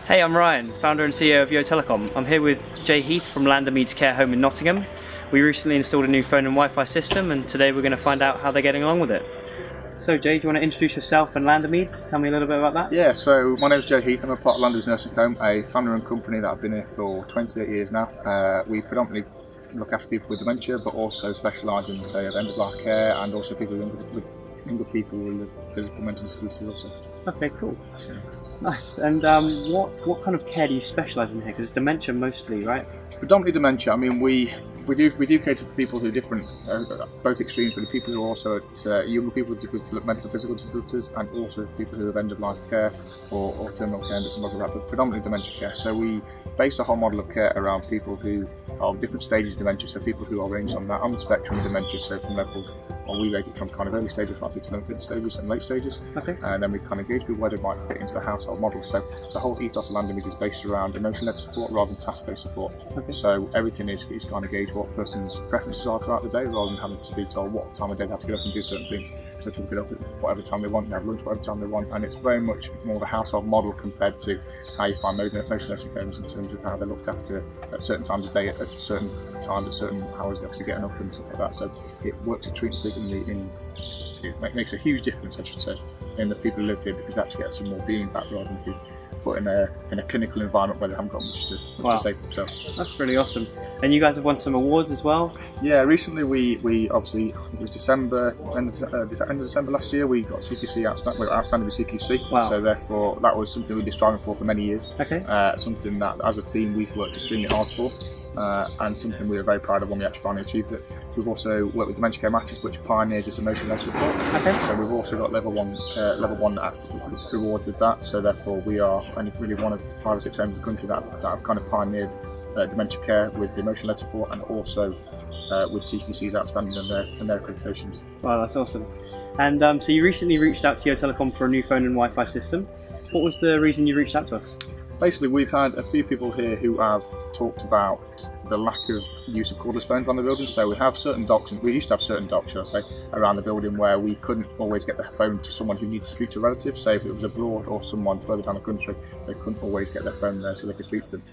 Hey, I'm Ryan, founder and CEO of Telecom. I'm here with Jay Heath from Landermeads Care Home in Nottingham. We recently installed a new phone and Wi-Fi system, and today we're going to find out how they're getting along with it. So Jay, do you want to introduce yourself and Landermeads? Tell me a little bit about that. Yeah, so my name is Jay Heath. I'm a part of Landermeads Nursing Home, a family-run company that I've been here for 28 years now. We predominantly look after people with dementia, but also specialise in, say, end-of-life care, and also people with younger people with physical mental disabilities also. Okay, cool. So. Nice. And what kind of care do you specialise in here? Because it's dementia mostly, right? Predominantly dementia. I mean, we do cater to people who are different, both extremes really. People who are also at younger people with mental and physical disabilities, and also people who have end-of-life care or terminal care and bits and bobs like that, but predominantly dementia care. So we base the whole model of care around people who are different stages of dementia, so people who are ranged on the spectrum of dementia, so from levels, or we rate it from kind of early stages right through to mid stages and late stages. Okay. And then we kind of gauge people where they might fit into the household model. So the whole ethos of Landermeads is based around emotion-led support rather than task-based support. Okay. So everything is kind of gauge what a person's preferences are throughout the day, rather than having to be told what time of day they have to get up and do certain things. So people get up at whatever time they want, they have lunch whatever time they want, and it's very much more of a household model compared to how you find most nursing homes in terms of how they're looked after at certain times of day, at certain times, at certain hours they have to be getting up and stuff like that. So it works to treat people it makes a huge difference, I should say, in the people who live here, because they actually get some more being back rather than being put in a clinical environment where they haven't got much to say for themselves. That's really awesome. And you guys have won some awards as well? Yeah, recently we obviously, it was December, end of December last year, we got CQC outstanding with CQC. Wow. So therefore that was something we've been striving for many years. Okay. Something that as a team we've worked extremely hard for, and something we were very proud of when we actually finally achieved it. We've also worked with Dementia Care Matters, which pioneers this emotion-led support. Okay. So we've also got level one rewards with that. So therefore we are only really one of 5 or 6 homes in the country that have kind of pioneered dementia care with the emotion-led support, and also with CQC's outstanding and their accreditations. Wow, that's awesome. And so you recently reached out to Telecom for a new phone and Wi-Fi system. What was the reason you reached out to us? Basically, we've had a few people here who have talked about the lack of use of cordless phones around the building. So we have certain docks, and we used to have certain docks, should I say, around the building where we couldn't always get the phone to someone who needed to speak to a relative. Say if it was abroad or someone further down the country, they couldn't always get their phone there so they could speak to them.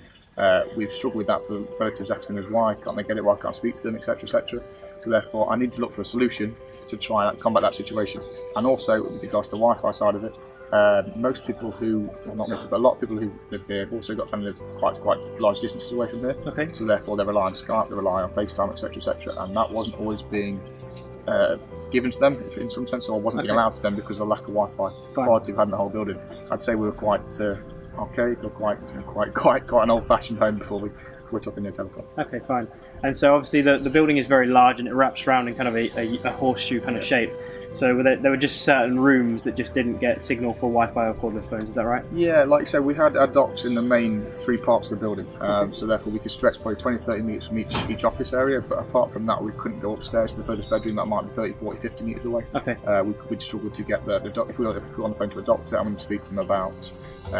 We've struggled with that for relatives asking us why can't they get it, why can't I speak to them, etc, etc. So therefore I need to look for a solution to try and combat that situation. And also with regards to the Wi-Fi side of it, most people who, well not most, but a lot of people who live here have also got family quite large distances away from here. Okay. So therefore they rely on Skype, they rely on FaceTime, etc, etc, and that wasn't always being given to them in some sense, or wasn't being allowed to them because of the lack of Wi-Fi quality we had in the whole building. I'd say we were quite archaic, or quite an old-fashioned home before we took in the Telecom. Okay, fine. And so obviously the building is very large and it wraps around in kind of a horseshoe kind of shape. So there were just certain rooms that just didn't get signal for Wi-Fi or cordless phones, is that right? Yeah, like you said, we had our docks in the main 3 parts of the building, so therefore we could stretch probably 20-30 metres from each office area, but apart from that we couldn't go upstairs to the furthest bedroom that might be 30, 40, 50 metres away. Okay. We'd struggle to get the doc. If we were on the phone to a doctor and we speak to them about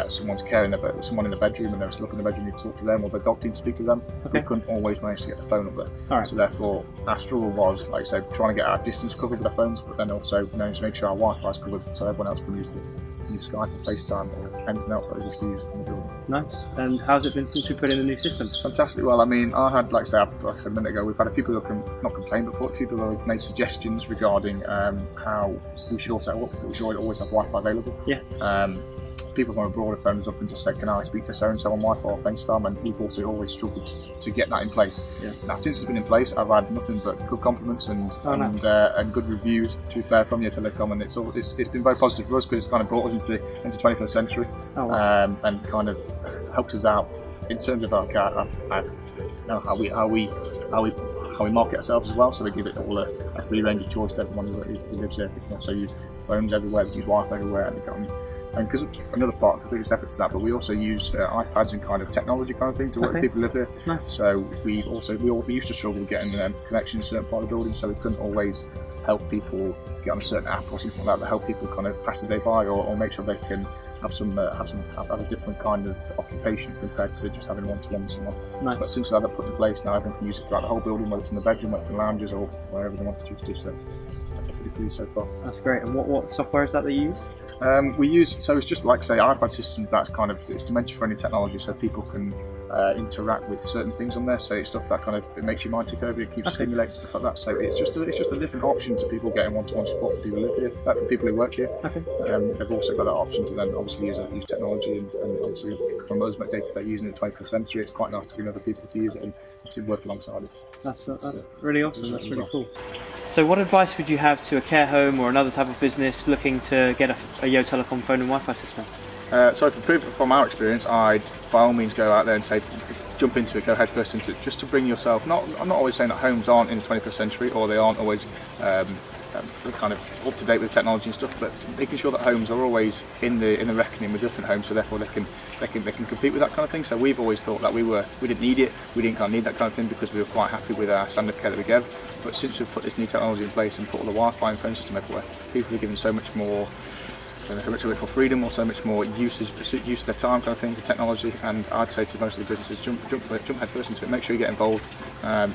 someone's care someone in the bedroom and they were still up in the bedroom, you'd talk to them, or the doctor to speak to them, we couldn't always manage to get the phone up there. All right. So therefore our struggle was, like I said, trying to get our distance covered with our phones, but then also manage to make sure our Wi-Fi is covered so everyone else can use Skype or FaceTime or anything else that they wish to use in the building. Nice. And how's it been since we put in the new system? Fantastic. Well, I mean, I had, like I said a minute ago, we've had a few people who not complained, but a few people who have made suggestions regarding how we should always have Wi-Fi available. Yeah. People from abroad have phoned us up and just said, can I speak to so-and-so on Wi-Fi or FaceTime, and we've also always struggled to get that in place. Yeah. Now, since it's been in place, I've had nothing but good compliments and good reviews, to be fair, from Telecom, and it's been very positive for us because it's kind of brought us into the 21st century. Oh, wow. And kind of helped us out in terms of how we market ourselves as well. So we give it all a free range of choice to everyone who lives here. We can also use phones everywhere, we use Wi-Fi everywhere, and because another part completely separate to that, but we also use iPads and kind of technology kind of thing to work with people who live here. Nice. So we used to struggle with getting connection in a certain part of the building, so we couldn't always help people get on a certain app or something like that help people kind of pass the day by, or make sure they can have a different kind of occupation compared to just having one-to-one with someone. Nice. But since we had that put in place, now everyone can use it throughout the whole building, whether it's in the bedroom, whether it's in the lounges, or wherever they want to choose to. So that's absolutely pleased so far. That's great. And what software is that they use? We use, so it's just like say iPad system that's kind of, it's dementia-friendly technology, so people can interact with certain things on there. So it's stuff that kind of, it makes your mind tick over, it keeps stimulating, stuff like that. So it's just a different option to people getting one-to-one support for people who live here, for people who work here. Okay. They've also got that option to then obviously use technology, and obviously from us day-to-day using it in the 21st century, it's quite nice to bring other people to use it and to work alongside it. That's really awesome. That's really cool. So what advice would you have to a care home or another type of business looking to get a Yo Telecom phone and Wi-Fi system? So from our experience, I'd by all means go out there and say, jump into it, go head first into it, just to bring yourself. I'm not always saying that homes aren't in the 21st century or they aren't always kind of up to date with technology and stuff, but making sure that homes are always in the reckoning with different homes, so therefore they can compete with that kind of thing. So we've always thought that we didn't need it, we didn't kind of need that kind of thing because we were quite happy with our standard of care that we gave. But since we've put this new technology in place and put all the Wi-Fi and phone system everywhere, people are given so much more more freedom, or so much more use of their time kind of thing for technology. And I'd say to most of the businesses, jump head first into it, make sure you get involved.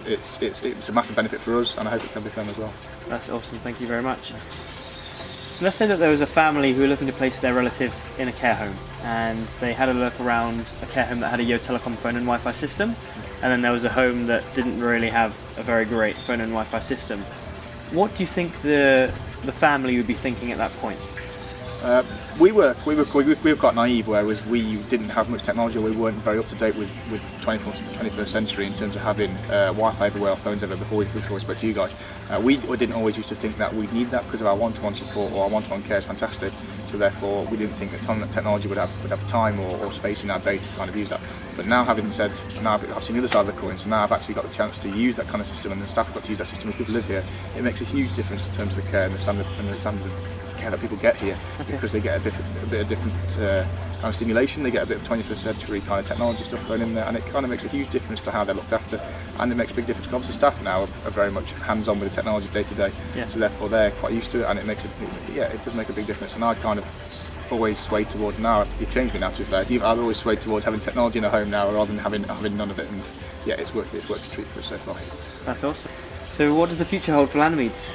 It's a massive benefit for us, and I hope it can be for them as well. That's awesome, thank you very much. So let's say that there was a family who were looking to place their relative in a care home, and they had a look around a care home that had a Yo Telecom phone and Wi-Fi system, and then there was a home that didn't really have a very great phone and Wi-Fi system. What do you think the family would be thinking at that point? We were quite naive, whereas we didn't have much technology. We weren't very up to date with 21st century in terms of having Wi-Fi everywhere, our phones everywhere. Before we spoke to you guys, we didn't always used to think that we'd need that because of our one-to-one support or our one-to-one care is fantastic. So therefore, we didn't think that technology would have time or space in our day to kind of use that. But now, having said, now I've seen the other side of the coin. So now I've actually got the chance to use that kind of system, and the staff have got to use that system. If people live here, it makes a huge difference in terms of the care and the standard of care that people get here, because they get a bit of different kind of stimulation, they get a bit of 21st century kind of technology stuff thrown in there, and it kind of makes a huge difference to how they're looked after, and it makes a big difference because obviously staff now are very much hands-on with the technology day to day, so therefore they're quite used to it, and it does make a big difference. And I kind of always swayed towards, now you've changed me now to be fair, I've always swayed towards having technology in a home now rather than having none of it, and yeah, it's worked a treat for us so far. That's awesome. So what does the future hold for Landermeads?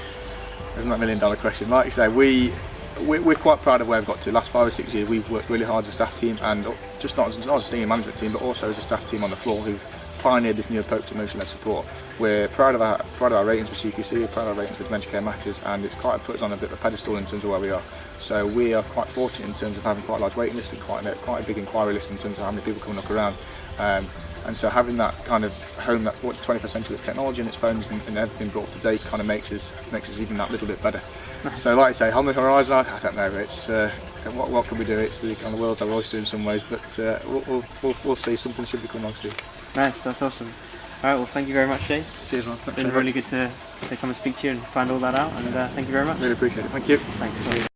Isn't that $1 million question? Like you say, we're quite proud of where we've got to. The last 5 or 6 years, we've worked really hard as a staff team, and just not as a senior management team, but also as a staff team on the floor who've pioneered this new approach to emotional-led support. We're proud of our ratings with CQC, we're proud of our ratings with Dementia Care Matters, and it's quite put us on a bit of a pedestal in terms of where we are. So we are quite fortunate in terms of having quite a large waiting list and quite a big inquiry list in terms of how many people come and look around. And so having that kind of home that what's 21st century with technology and its phones and everything brought to date kind of makes us even that little bit better. So like I say, on the horizon, I don't know. It's what can we do? It's the kind of world's our oyster in some ways, but we'll see. Something should be coming on soon. Nice, that's awesome. All right, well, thank you very much, Jay. Cheers, man. It's been really good to come and speak to you and find all that out, and thank you very much. Really appreciate it. Thank you. Thanks.